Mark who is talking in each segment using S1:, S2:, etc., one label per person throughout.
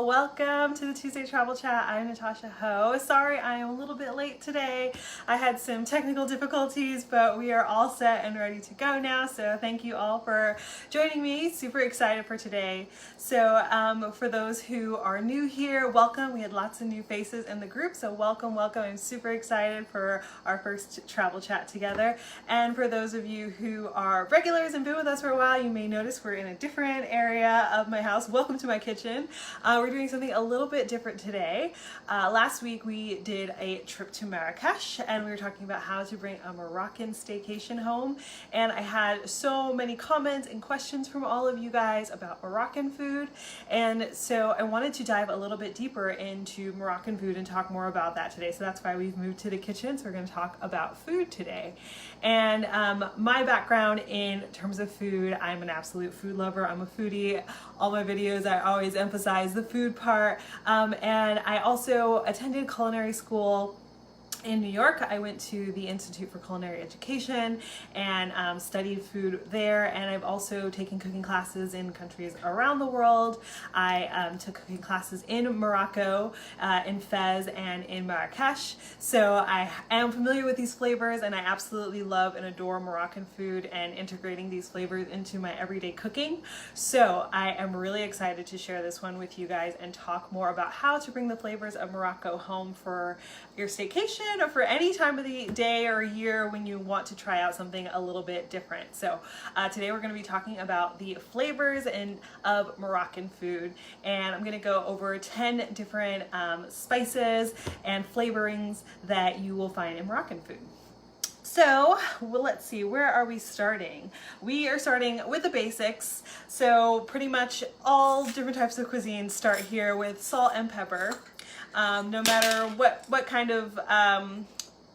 S1: welcome to the Tuesday Travel Chat. I'm Natasha Ho. Sorry I am a little bit late today. I had some technical difficulties, but we are all set and ready to go now. So thank you all for joining me. Super excited for today. So for those who are new here, welcome. We had lots of new faces in the group, so welcome. I'm super excited for our first travel chat together. And for those of you who are regulars and been with us for a while, you may notice we're in a different area of my house. Welcome to my kitchen. We're doing something a little bit different today. Last week we did a trip to Marrakech and we were talking about how to bring a Moroccan staycation home, and I had so many comments and questions from all of you guys about Moroccan food, and so I wanted to dive a little bit deeper into Moroccan food and talk more about that today. So that's why we've moved to the kitchen. So we're going to talk about food today. And my background in terms of food, I'm an absolute food lover. I'm a foodie. All my videos I always emphasize the food part, and I also attended culinary school in New York. I went to the Institute for Culinary Education and studied food there, and I've also taken cooking classes in countries around the world. I took cooking classes in Morocco, in Fez, and in Marrakech. So I am familiar with these flavors, and I absolutely love and adore Moroccan food and integrating these flavors into my everyday cooking. So I am really excited to share this one with you guys and talk more about how to bring the flavors of Morocco home for your staycation or for any time of the day or year when you want to try out something a little bit different. So today we're going to be talking about the flavors of Moroccan food, and I'm going to go over 10 different spices and flavorings that you will find in Moroccan food. So let's see, where are we starting? We are starting with the basics. So pretty much all different types of cuisines start here with salt and pepper. No matter what kind of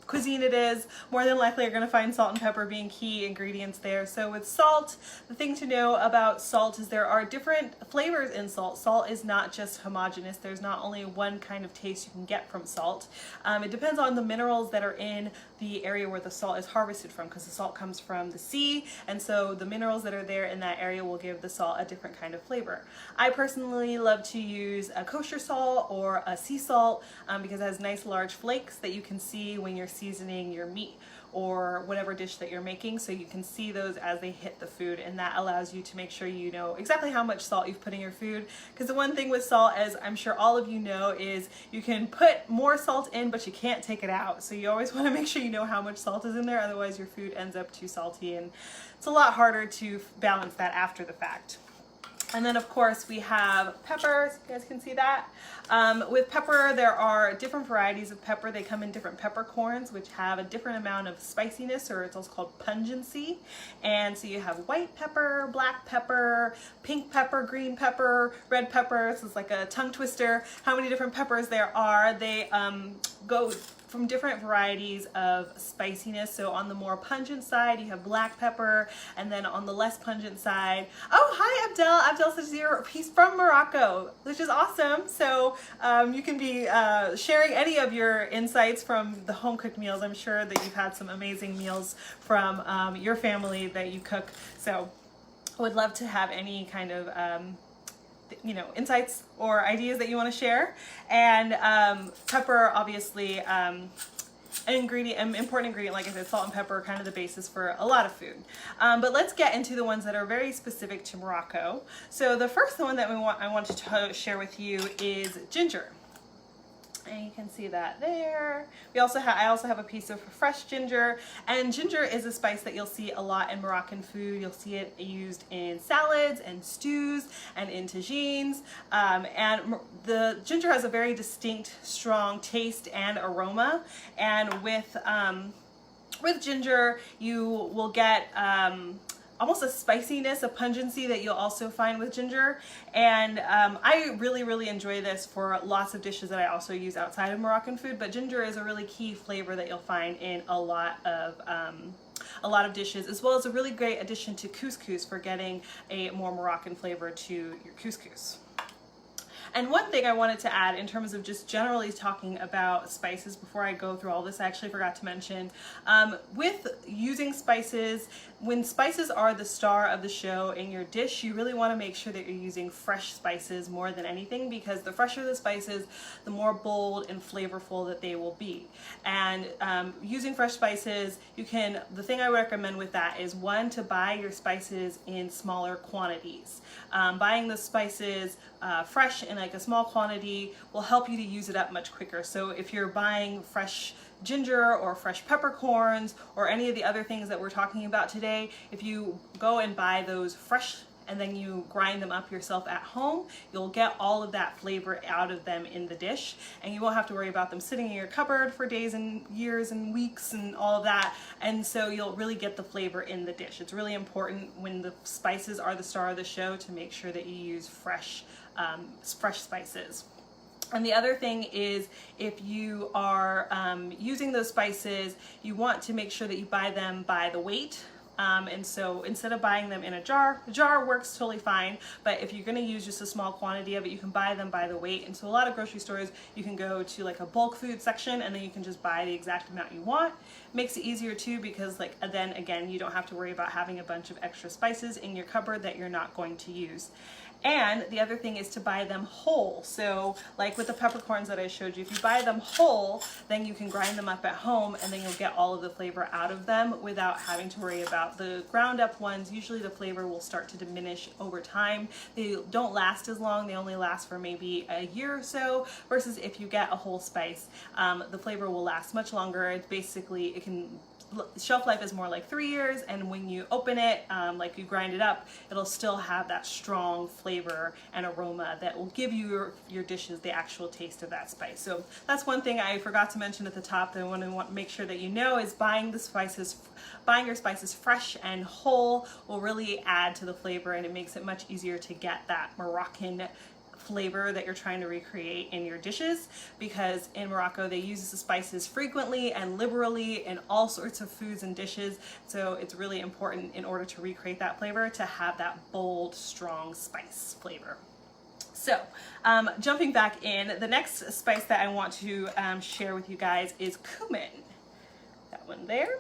S1: cuisine it is, more than likely you're going to find salt and pepper being key ingredients there. So with salt, the thing to know about salt is there are different flavors in salt. Salt is not just homogeneous. There's not only one kind of taste you can get from salt. It depends on the minerals that are in the area where the salt is harvested from, because the salt comes from the sea, and so the minerals that are there in that area will give the salt a different kind of flavor. I personally love to use a kosher salt or a sea salt because it has nice large flakes that you can see when you're seasoning your meat or whatever dish that you're making, so you can see those as they hit the food, and that allows you to make sure you know exactly how much salt you've put in your food. Because the one thing with salt, as I'm sure all of you know, is you can put more salt in but you can't take it out, so you always want to make sure you know how much salt is in there, otherwise your food ends up too salty, and it's a lot harder to balance that after the fact. And then of course we have pepper, so you guys can see that. With pepper, there are different varieties of pepper. They come in different peppercorns, which have a different amount of spiciness, or it's also called pungency. And so you have white pepper, black pepper, pink pepper, green pepper, red pepper. This is like a tongue twister. How many different peppers there are. They go from different varieties of spiciness. So on the more pungent side, you have black pepper, and then on the less pungent side, oh, hi Abdel. Abdel says he's from Morocco, which is awesome. So you can be sharing any of your insights from the home cooked meals. I'm sure that you've had some amazing meals from your family that you cook. So I would love to have any kind of insights or ideas that you want to share. And pepper, obviously, an important ingredient, like I said, salt and pepper are kind of the basis for a lot of food. But let's get into the ones that are very specific to Morocco. So the first one that I want to share with you is ginger. And you can see that there. I also have a piece of fresh ginger, and ginger is a spice that you'll see a lot in Moroccan food. You'll see it used in salads and stews and in tagines. And the ginger has a very distinct, strong taste and aroma. And with ginger, you will get almost a spiciness, a pungency that you'll also find with ginger. And I really enjoy this for lots of dishes that I also use outside of Moroccan food, but ginger is a really key flavor that you'll find in a lot of dishes, as well as a really great addition to couscous for getting a more Moroccan flavor to your couscous. And one thing I wanted to add in terms of just generally talking about spices before I go through all this, I actually forgot to mention, with using spices, when spices are the star of the show in your dish, you really want to make sure that you're using fresh spices more than anything, because the fresher the spices, the more bold and flavorful that they will be. And using fresh spices, the thing I recommend with that is, one, to buy your spices in smaller quantities. Buying the spices fresh in like a small quantity will help you to use it up much quicker. So if you're buying fresh ginger or fresh peppercorns or any of the other things that we're talking about today, if you go and buy those fresh and then you grind them up yourself at home, you'll get all of that flavor out of them in the dish, and you won't have to worry about them sitting in your cupboard for days and years and weeks and all of that. And so you'll really get the flavor in the dish. It's really important when the spices are the star of the show to make sure that you use fresh spices. And the other thing is, if you are using those spices, you want to make sure that you buy them by the weight. And so instead of buying them in a jar works totally fine, but if you're going to use just a small quantity of it, you can buy them by the weight. And so a lot of grocery stores, you can go to like a bulk food section and then you can just buy the exact amount you want. Makes it easier too, because like then again, you don't have to worry about having a bunch of extra spices in your cupboard that you're not going to use. And the other thing is to buy them whole. So like with the peppercorns that I showed you, if you buy them whole, then you can grind them up at home and then you'll get all of the flavor out of them without having to worry about the ground up ones. Usually the flavor will start to diminish over time. They don't last as long. They only last for maybe a year or so, versus if you get a whole spice, the flavor will last much longer. It's basically, shelf life is more like 3 years, and when you open it, like you grind it up, it'll still have that strong flavor and aroma that will give you your dishes the actual taste of that spice. So that's one thing I forgot to mention at the top that I want to make sure that you know is buying your spices fresh and whole will really add to the flavor, and it makes it much easier to get that Moroccan flavor that you're trying to recreate in your dishes, because in Morocco they use the spices frequently and liberally in all sorts of foods and dishes. So it's really important, in order to recreate that flavor, to have that bold, strong spice flavor. So jumping back in, the next spice that I want to share with you guys is cumin. That one there.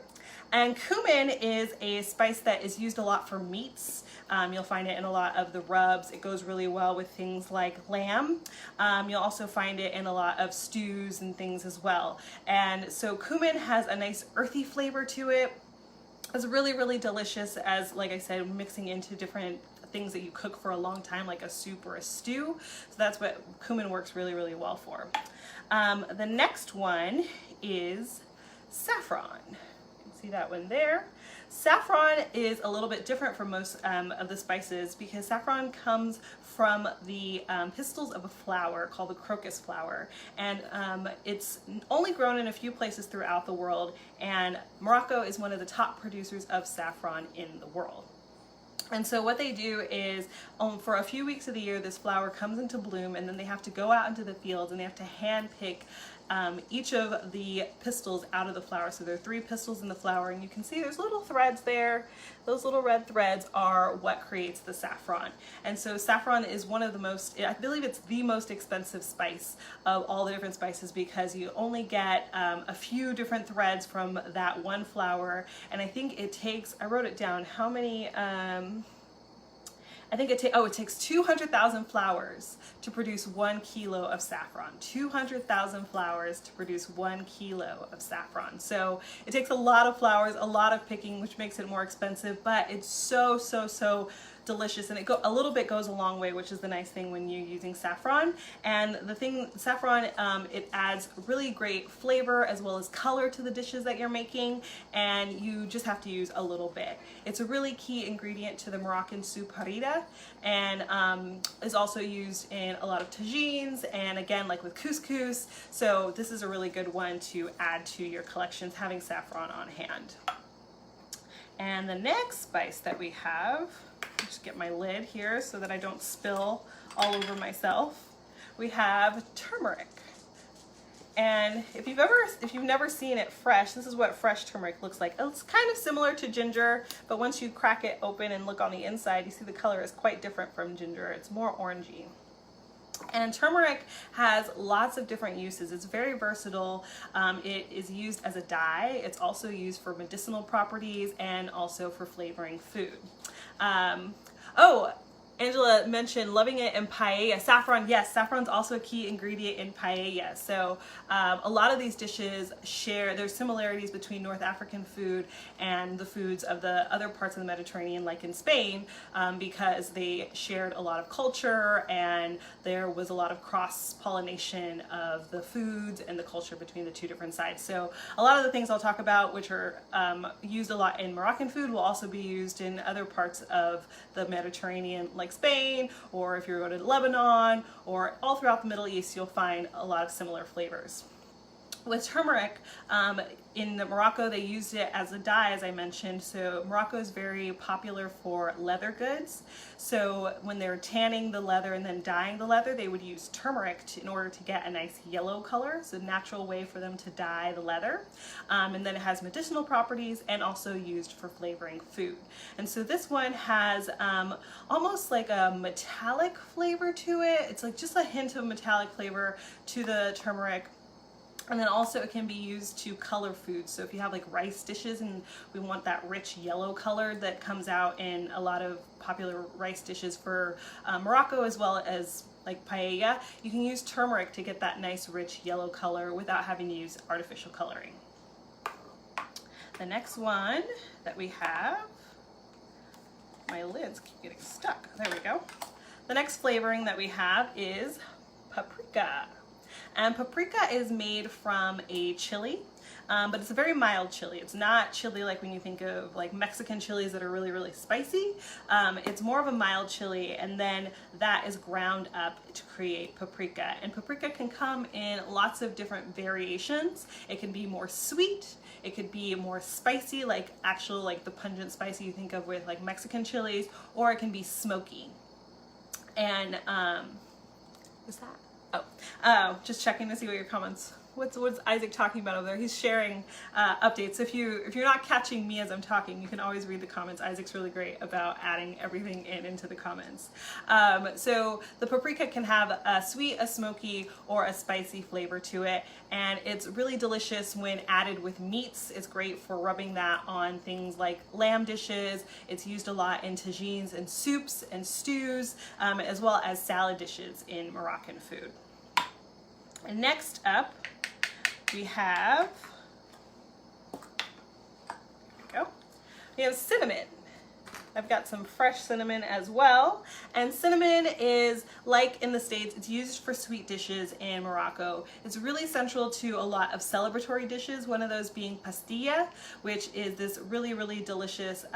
S1: And cumin is a spice that is used a lot for meats. You'll find it in a lot of the rubs. It goes really well with things like lamb. You'll also find it in a lot of stews and things as well. And so cumin has a nice earthy flavor to it. It's really, really delicious as, like I said, mixing into different things that you cook for a long time, like a soup or a stew. So that's what cumin works really, really well for. The next one is saffron. See that one there. Saffron is a little bit different from most of the spices, because saffron comes from the pistils of a flower called the crocus flower, and it's only grown in a few places throughout the world, and Morocco is one of the top producers of saffron in the world. And so what they do is, for a few weeks of the year, this flower comes into bloom, and then they have to go out into the fields and they have to hand pick each of the pistils out of the flower. So there are 3 pistils in the flower, and you can see there's little threads there. Those little red threads are what creates the saffron. And so saffron is one of the most, I believe it's the most expensive spice of all the different spices, because you only get a few different threads from that one flower. And I think it takes, I wrote it down, how many, I think it takes 200,000 flowers to produce 1 kilo of saffron. 200,000 flowers to produce 1 kilo of saffron. So it takes a lot of flowers, a lot of picking, which makes it more expensive, but it's so, so, so delicious, and a little bit goes a long way, which is the nice thing when you're using saffron. And the thing, saffron, it adds really great flavor as well as color to the dishes that you're making, and you just have to use a little bit. It's a really key ingredient to the Moroccan soup harira, and is also used in a lot of tagines, and again, like with couscous. So this is a really good one to add to your collections, having saffron on hand. And the next spice that we have, just get my lid here so that I don't spill all over myself. We have turmeric. And if you've never seen it fresh, this is what fresh turmeric looks like. It's kind of similar to ginger, but once you crack it open and look on the inside, you see the color is quite different from ginger. It's more orangey. And turmeric has lots of different uses. It's very versatile. It is used as a dye. It's also used for medicinal properties and also for flavoring food. Oh, Angela mentioned loving it in paella. Saffron, yes, saffron's also a key ingredient in paella. So a lot of these dishes share, there's similarities between North African food and the foods of the other parts of the Mediterranean, like in Spain, because they shared a lot of culture and there was a lot of cross-pollination of the foods and the culture between the two different sides. So a lot of the things I'll talk about, which are used a lot in Moroccan food, will also be used in other parts of the Mediterranean, like Spain, or if you go to Lebanon, or all throughout the Middle East, you'll find a lot of similar flavors. With turmeric, in Morocco, they used it as a dye, as I mentioned. So Morocco is very popular for leather goods. So when they're tanning the leather and then dyeing the leather, they would use turmeric in order to get a nice yellow color. It's a natural way for them to dye the leather. And then it has medicinal properties and also used for flavoring food. And so this one has almost like a metallic flavor to it. It's like just a hint of metallic flavor to the turmeric. And then also it can be used to color foods. So if you have like rice dishes and we want that rich yellow color that comes out in a lot of popular rice dishes for Morocco, as well as like paella, you can use turmeric to get that nice rich yellow color without having to use artificial coloring. The next one that we have, my lids keep getting stuck. There we go. The next flavoring that we have is paprika. And paprika is made from a chili, but it's a very mild chili. It's not chili like when you think of like Mexican chilies that are really, really spicy. It's more of a mild chili, and then that is ground up to create paprika. And paprika can come in lots of different variations. It can be more sweet. It could be more spicy, like actual like the pungent spicy you think of with like Mexican chilies, or it can be smoky. And is that? Oh, just checking to see what your comments. What's Isaac talking about over there? He's sharing updates. If you're not catching me as I'm talking, you can always read the comments. Isaac's really great about adding everything into the comments. So the paprika can have a sweet, a smoky, or a spicy flavor to it, and it's really delicious when added with meats. It's great for rubbing that on things like lamb dishes. It's used a lot in tagines and soups and stews, as well as salad dishes in Moroccan food. And next up, we have, we have cinnamon. I've got some fresh cinnamon as well. And cinnamon is, like in the States, it's used for sweet dishes in Morocco. It's really central to a lot of celebratory dishes, one of those being pastilla, which is this really, really delicious,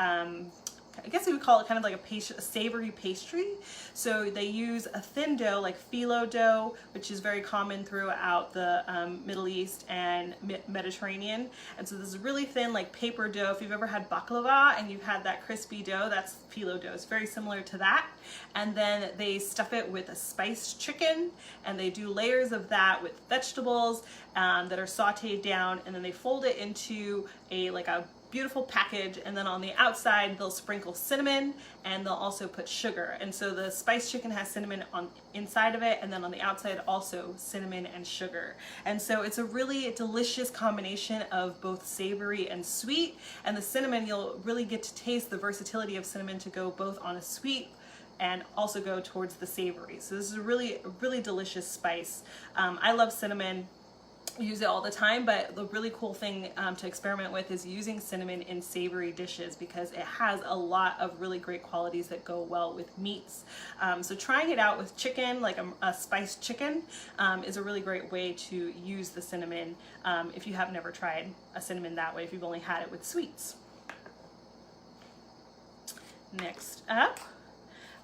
S1: I guess we would call it kind of like a savory pastry. So they use a thin dough, like phyllo dough, which is very common throughout the Middle East and Mediterranean. And so this is really thin, like paper dough. If you've ever had baklava and you've had that crispy dough, that's phyllo dough. It's very similar to that. And then they stuff it with a spiced chicken, and they do layers of that with vegetables that are sauteed down, and then they fold it into a beautiful package, and then on the outside they'll sprinkle cinnamon, and they'll also put sugar. And so the spiced chicken has cinnamon on inside of it, and then on the outside also cinnamon and sugar. And so it's a really delicious combination of both savory and sweet, and the cinnamon, you'll really get to taste the versatility of cinnamon to go both on a sweet and also go towards the savory. So this is a really delicious spice. I love cinnamon. Use it all the time, but the really cool thing to experiment with is using cinnamon in savory dishes, because it has a lot of really great qualities that go well with meats. So trying it out with chicken, like a spiced chicken, is a really great way to use the cinnamon if you have never tried a cinnamon that way, if you've only had it with sweets. Next up,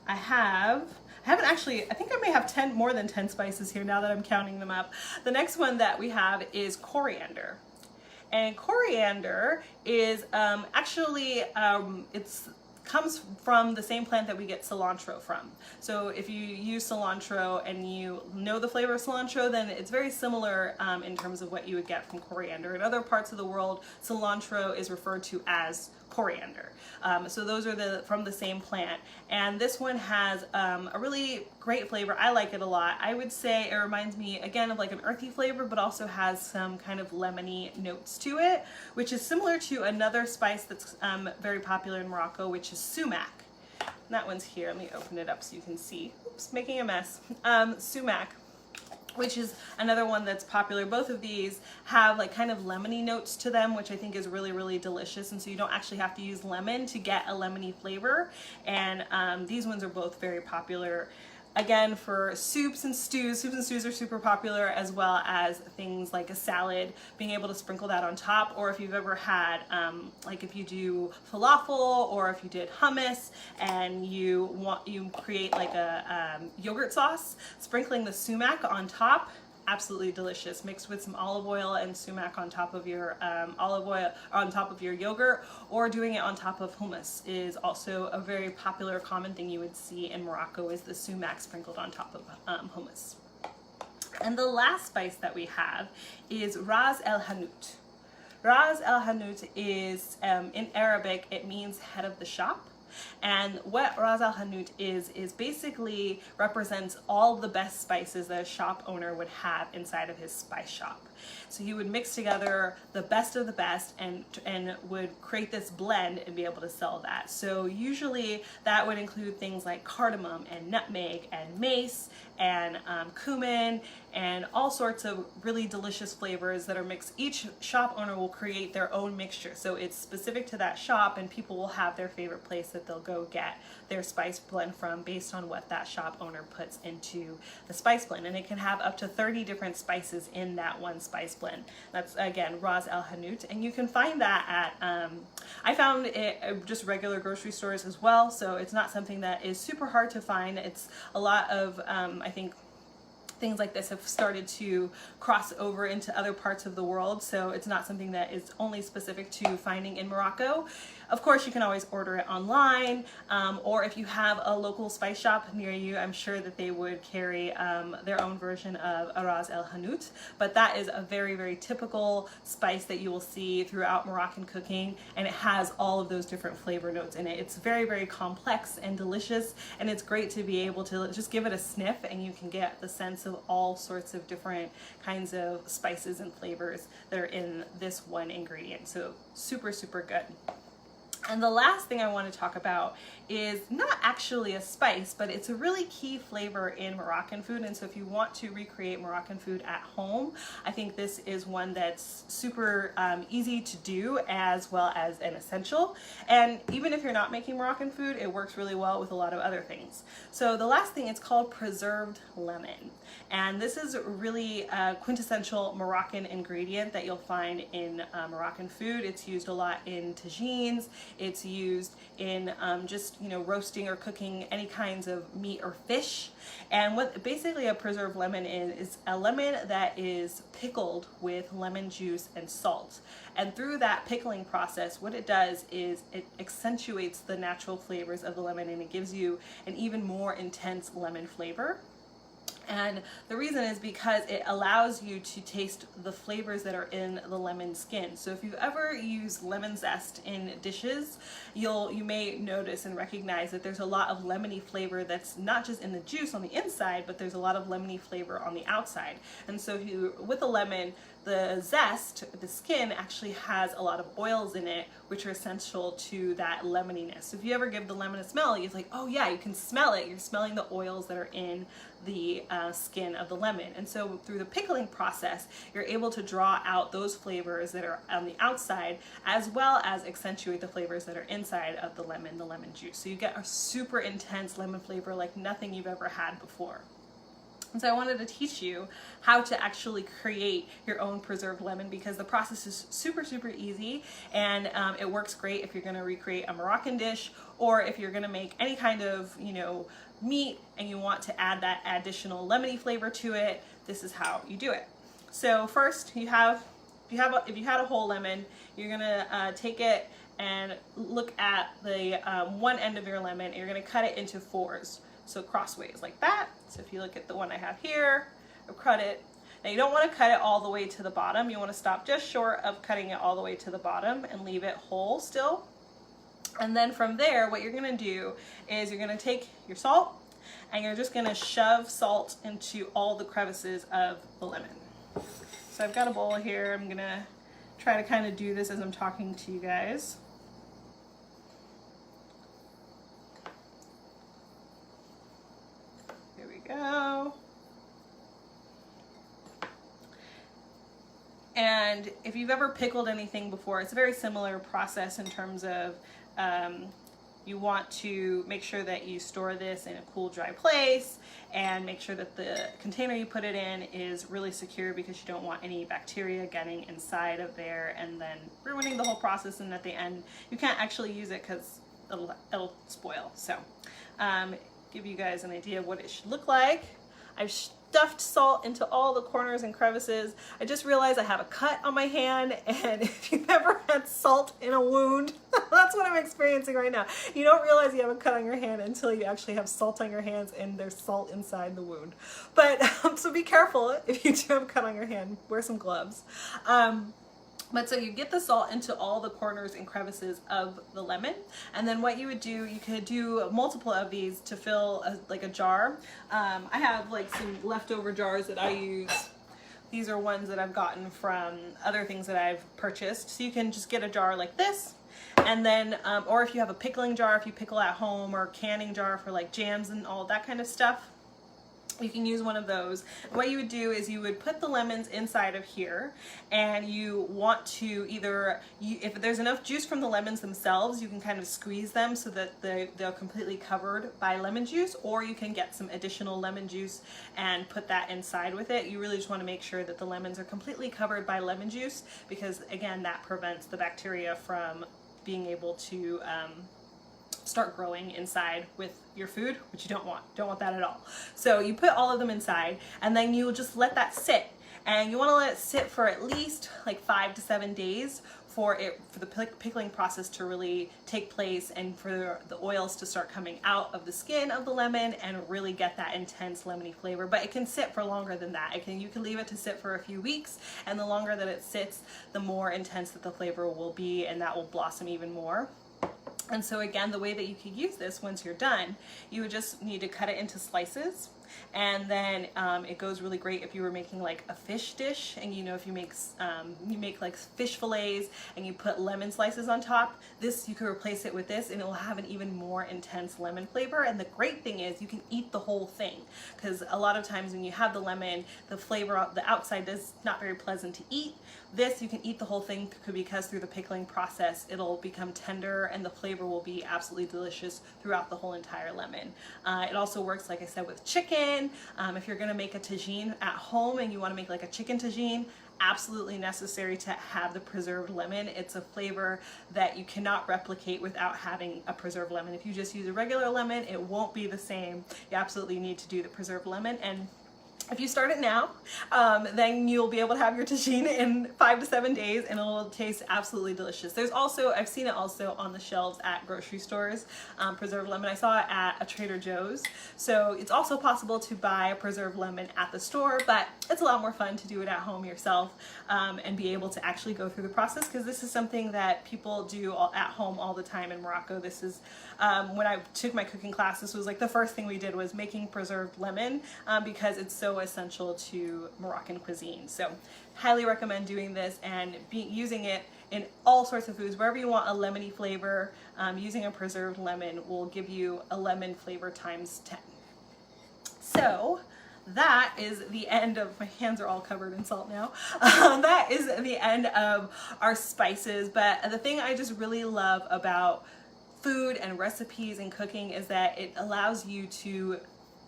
S1: I haven't actually, I think I may have more than 10 spices here now that I'm counting them up. The next one that we have is coriander. And coriander is comes from the same plant that we get cilantro from. So if you use cilantro and you know the flavor of cilantro, then it's very similar in terms of what you would get from coriander. In other parts of the world, cilantro is referred to as coriander. So those are from the same plant, and this one has a really great flavor. I like it a lot. I would say it reminds me again of like an earthy flavor, but also has some kind of lemony notes to it, which is similar to another spice that's very popular in Morocco, which is sumac. And that one's here. Let me open it up so you can see. Oops, making a mess. Sumac, which is another one that's popular. Both of these have like kind of lemony notes to them, which I think is really, really delicious. And so you don't actually have to use lemon to get a lemony flavor. And these ones are both very popular. Again, for soups and stews. Soups and stews are super popular, as well as things like a salad, being able to sprinkle that on top. Or if you've ever had, like if you do falafel, or if you did hummus and you create like a yogurt sauce, sprinkling the sumac on top, absolutely delicious, mixed with some olive oil and sumac on top of your yogurt, or doing it on top of hummus is also a very popular, common thing you would see in Morocco, is the sumac sprinkled on top of hummus. And the last spice that we have is Ras el Hanut. Ras el Hanut is, in Arabic, it means head of the shop. And what Ras el Hanut is basically represents all the best spices that a shop owner would have inside of his spice shop. So he would mix together the best of the best and would create this blend and be able to sell that. So usually that would include things like cardamom and nutmeg and mace and cumin and all sorts of really delicious flavors that are mixed. Each shop owner will create their own mixture, so it's specific to that shop, and people will have their favorite place that they'll go get their spice blend from based on what that shop owner puts into the spice blend. And it can have up to 30 different spices in that one spice blend. That's again Ras el Hanut, and you can find that at I found it at just regular grocery stores as well, so it's not something that is super hard to find. It's a lot of I think things like this have started to cross over into other parts of the world, so it's not something that is only specific to finding in Morocco. Of course, you can always order it online, or if you have a local spice shop near you, I'm sure that they would carry their own version of Ras el Hanut. But that is a very, very typical spice that you will see throughout Moroccan cooking, and it has all of those different flavor notes in it. It's very, very complex and delicious, and it's great to be able to just give it a sniff, and you can get the sense of all sorts of different kinds of spices and flavors that are in this one ingredient. So super, super good. And the last thing I want to talk about is not actually a spice, but it's a really key flavor in Moroccan food. And so if you want to recreate Moroccan food at home, I think this is one that's super easy to do, as well as an essential. And even if you're not making Moroccan food, it works really well with a lot of other things. So the last thing, it's called preserved lemon. And this is really a quintessential Moroccan ingredient that you'll find in Moroccan food. It's used a lot in tagines. It's used in just, you know, roasting or cooking any kinds of meat or fish. And what basically a preserved lemon is a lemon that is pickled with lemon juice and salt. And through that pickling process, what it does is it accentuates the natural flavors of the lemon, and it gives you an even more intense lemon flavor. And the reason is because it allows you to taste the flavors that are in the lemon skin. So if you've ever used lemon zest in dishes, you may notice and recognize that there's a lot of lemony flavor that's not just in the juice on the inside, but there's a lot of lemony flavor on the outside. And so if you, with the lemon, the zest, the skin actually has a lot of oils in it, which are essential to that lemoniness. So if you ever give the lemon a smell, you're like, oh yeah, you can smell it. You're smelling the oils that are in the skin of the lemon. And so through the pickling process, you're able to draw out those flavors that are on the outside, as well as accentuate the flavors that are inside of the lemon juice. So you get a super intense lemon flavor like nothing you've ever had before. And so I wanted to teach you how to actually create your own preserved lemon, because the process is super, super easy, and it works great if you're going to recreate a Moroccan dish, or if you're going to make any kind of, you know, meat and you want to add that additional lemony flavor to it. This is how you do it. So first, if you had a whole lemon, you're gonna take it and look at the one end of your lemon, and you're gonna cut it into fours. So crossways like that. So if you look at the one I have here, I've cut it. Now you don't want to cut it all the way to the bottom. You want to stop just short of cutting it all the way to the bottom and leave it whole still. And then from there, what you're gonna do is you're gonna take your salt and you're just gonna shove salt into all the crevices of the lemon. So I've got a bowl here. I'm gonna try to kind of do this as I'm talking to you guys. Here we go. And if you've ever pickled anything before, it's a very similar process in terms of you want to make sure that you store this in a cool, dry place and make sure that the container you put it in is really secure, because you don't want any bacteria getting inside of there and then ruining the whole process, and at the end you can't actually use it because it'll spoil. So give you guys an idea of what it should look like. I've stuffed salt into all the corners and crevices. I just realized I have a cut on my hand, and if you've ever had salt in a wound, that's what I'm experiencing right now. You don't realize you have a cut on your hand until you actually have salt on your hands and there's salt inside the wound. But so be careful if you do have a cut on your hand. Wear some gloves. But so you get the salt into all the corners and crevices of the lemon, and then what you would do, you could do multiple of these to fill like a jar. I have like some leftover jars that I use. These are ones that I've gotten from other things that I've purchased. So you can just get a jar like this, and then, or if you have a pickling jar, if you pickle at home, or canning jar for like jams and all that kind of stuff, you can use one of those. What you would do is you would put the lemons inside of here, and you want to either, if there's enough juice from the lemons themselves, you can kind of squeeze them so that they're completely covered by lemon juice, or you can get some additional lemon juice and put that inside with it. You really just want to make sure that the lemons are completely covered by lemon juice, because again, that prevents the bacteria from being able to start growing inside with your food, which you don't want that at all. So you put all of them inside, and then you just let that sit, and you want to let it sit for at least like 5 to 7 days for the pickling process to really take place, and for the oils to start coming out of the skin of the lemon and really get that intense lemony flavor. But it can sit for longer than that. You can leave it to sit for a few weeks, and the longer that it sits, the more intense that the flavor will be, and that will blossom even more. And so again, the way that you could use this once you're done, you would just need to cut it into slices, and then it goes really great if you were making like a fish dish, and if you make like fish fillets and you put lemon slices on top. This, you could replace it with this, and it will have an even more intense lemon flavor. And the great thing is you can eat the whole thing, because a lot of times when you have the lemon, the flavor, the outside is not very pleasant to eat. This, you can eat the whole thing, because through the pickling process it'll become tender, and the flavor will be absolutely delicious throughout the whole entire lemon. It also works, like I said, with chicken. If you're gonna make a tagine at home and you want to make like a chicken tagine, absolutely necessary to have the preserved lemon. It's a flavor that you cannot replicate without having a preserved lemon. If you just use a regular lemon, it won't be the same. You absolutely need to do the preserved lemon, and if you start it now, then you'll be able to have your tagine in 5 to 7 days, and it'll taste absolutely delicious. There's also, I've seen it also on the shelves at grocery stores, preserved lemon. I saw it at a Trader Joe's. So it's also possible to buy a preserved lemon at the store, but it's a lot more fun to do it at home yourself, and be able to actually go through the process, because this is something that people do at home all the time in Morocco. This is, when I took my cooking class, this was like the first thing we did was making preserved lemon, because it's so essential to Moroccan cuisine. So highly recommend doing this and using it in all sorts of foods. Wherever you want a lemony flavor, using a preserved lemon will give you a lemon flavor times 10. So that is the end of, my hands are all covered in salt now. That is the end of our spices. But the thing I just really love about food and recipes and cooking is that it allows you to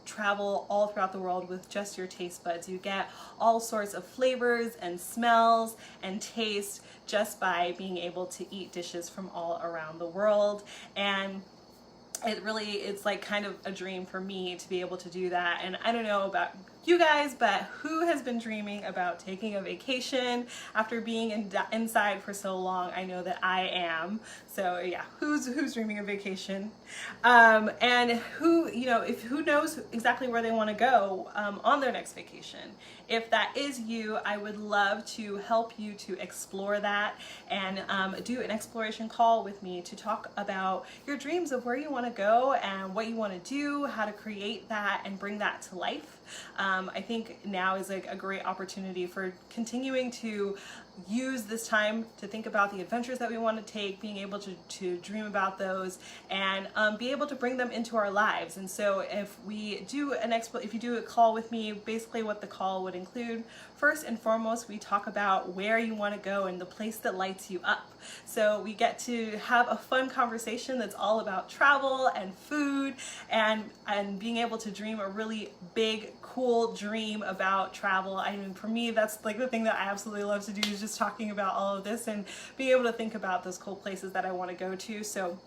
S1: travel all throughout the world with just your taste buds. You get all sorts of flavors and smells and taste just by being able to eat dishes from all around the world. And it's like kind of a dream for me to be able to do that. And I don't know about you guys, but who has been dreaming about taking a vacation after being inside for so long? I know that I am. So yeah, who's dreaming of vacation? And who, you know, who knows exactly where they want to go on their next vacation? If that is you, I would love to help you to explore that and do an exploration call with me to talk about your dreams of where you want to go and what you want to do, how to create that and bring that to life. I think now is like a great opportunity for continuing to use this time to think about the adventures that we want to take, being able to dream about those and be able to bring them into our lives. And so if we do if you do a call with me, basically what the call would include, first and foremost, we talk about where you want to go and the place that lights you up. So we get to have a fun conversation that's all about travel and food and being able to dream a really big, cool dream about travel. I mean, for me, that's like the thing that I absolutely love to do, is just talking about all of this and being able to think about those cool places that I want to go to. So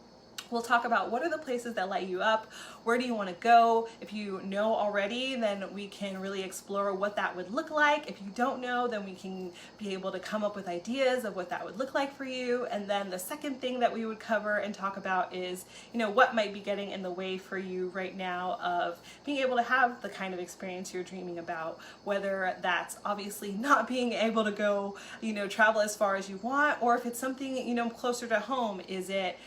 S1: we'll talk about what are the places that light you up, where do you want to go. If you know already, then we can really explore what that would look like. If you don't know, then we can be able to come up with ideas of what that would look like for you. And then the second thing that we would cover and talk about is, you know, what might be getting in the way for you right now of being able to have the kind of experience you're dreaming about, whether that's obviously not being able to go, you know, travel as far as you want, or if it's something, you know, closer to home. Is it,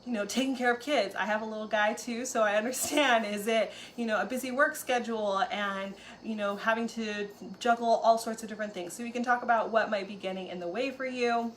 S1: you know, taking care of kids? I have a little guy too, so I understand. Is it, you know, a busy work schedule and, you know, having to juggle all sorts of different things? So we can talk about what might be getting in the way for you.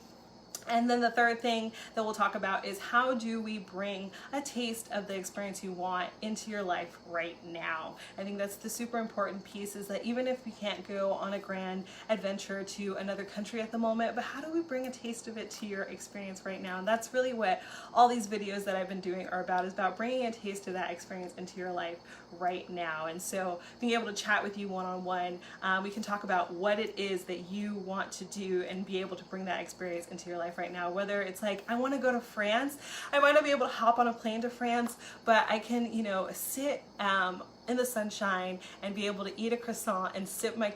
S1: And then the third thing that we'll talk about is how do we bring a taste of the experience you want into your life right now. I think that's the super important piece, is that even if we can't go on a grand adventure to another country at the moment, but how do we bring a taste of it to your experience right now? And that's really what all these videos that I've been doing are about, is about bringing a taste of that experience into your life right now. And so being able to chat with you one-on-one, we can talk about what it is that you want to do and be able to bring that experience into your life right now. Whether it's like, I want to go to France, I might not be able to hop on a plane to France, but I can, you know, sit in the sunshine and be able to eat a croissant and sip my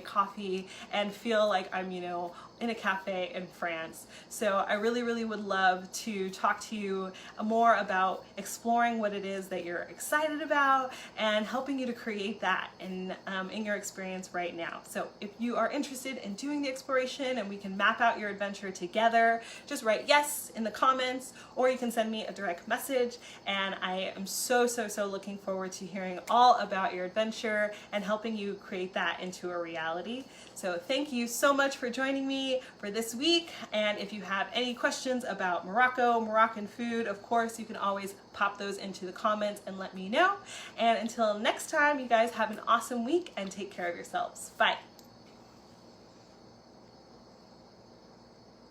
S1: coffee and feel like I'm, you know, in a cafe in France. So I really, really would love to talk to you more about exploring what it is that you're excited about and helping you to create that in your experience right now. So if you are interested in doing the exploration and we can map out your adventure together, just write yes in the comments, or you can send me a direct message. And I am so looking forward to hearing all about your adventure and helping you create that into a reality. So thank you so much for joining me for this week. And if you have any questions about Morocco, Moroccan food, of course, you can always pop those into the comments and let me know. And until next time, you guys have an awesome week and take care of yourselves. Bye.